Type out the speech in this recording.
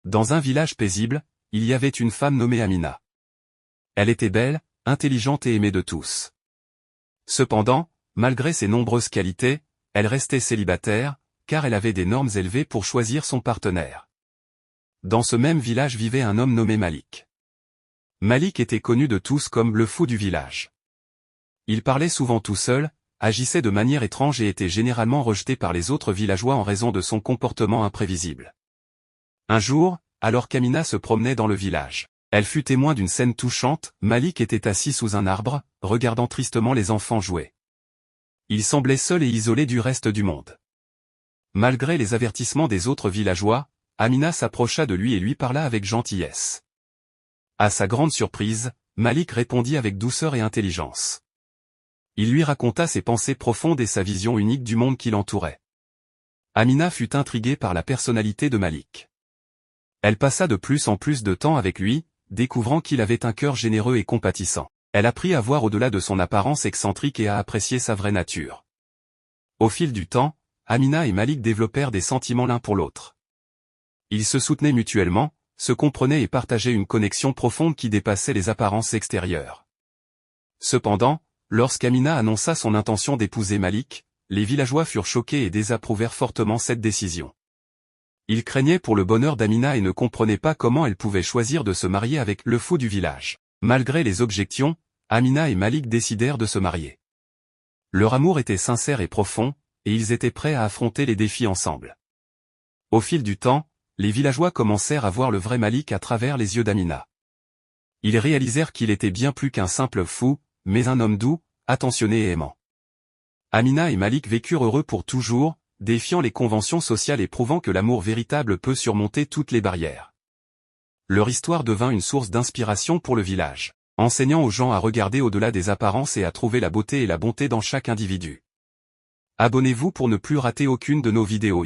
Dans un village paisible, il y avait une femme nommée Amina. Elle était belle, intelligente et aimée de tous. Cependant, malgré ses nombreuses qualités, elle restait célibataire, car elle avait des normes élevées pour choisir son partenaire. Dans ce même village vivait un homme nommé Malik. Malik était connu de tous comme le fou du village. Il parlait souvent tout seul, agissait de manière étrange et était généralement rejeté par les autres villageois en raison de son comportement imprévisible. Un jour, alors qu'Amina se promenait dans le village, elle fut témoin d'une scène touchante. Malik était assis sous un arbre, regardant tristement les enfants jouer. Il semblait seul et isolé du reste du monde. Malgré les avertissements des autres villageois, Amina s'approcha de lui et lui parla avec gentillesse. À sa grande surprise, Malik répondit avec douceur et intelligence. Il lui raconta ses pensées profondes et sa vision unique du monde qui l'entourait. Amina fut intriguée par la personnalité de Malik. Elle passa de plus en plus de temps avec lui, découvrant qu'il avait un cœur généreux et compatissant. Elle apprit à voir au-delà de son apparence excentrique et à apprécier sa vraie nature. Au fil du temps, Amina et Malik développèrent des sentiments l'un pour l'autre. Ils se soutenaient mutuellement, se comprenaient et partageaient une connexion profonde qui dépassait les apparences extérieures. Cependant, lorsqu'Amina annonça son intention d'épouser Malik, les villageois furent choqués et désapprouvèrent fortement cette décision. Ils craignaient pour le bonheur d'Amina et ne comprenaient pas comment elle pouvait choisir de se marier avec le fou du village. Malgré les objections, Amina et Malik décidèrent de se marier. Leur amour était sincère et profond, et ils étaient prêts à affronter les défis ensemble. Au fil du temps, les villageois commencèrent à voir le vrai Malik à travers les yeux d'Amina. Ils réalisèrent qu'il était bien plus qu'un simple fou, mais un homme doux, attentionné et aimant. Amina et Malik vécurent heureux pour toujours, défiant les conventions sociales et prouvant que l'amour véritable peut surmonter toutes les barrières. Leur histoire devint une source d'inspiration pour le village, enseignant aux gens à regarder au-delà des apparences et à trouver la beauté et la bonté dans chaque individu. Abonnez-vous pour ne plus rater aucune de nos vidéos.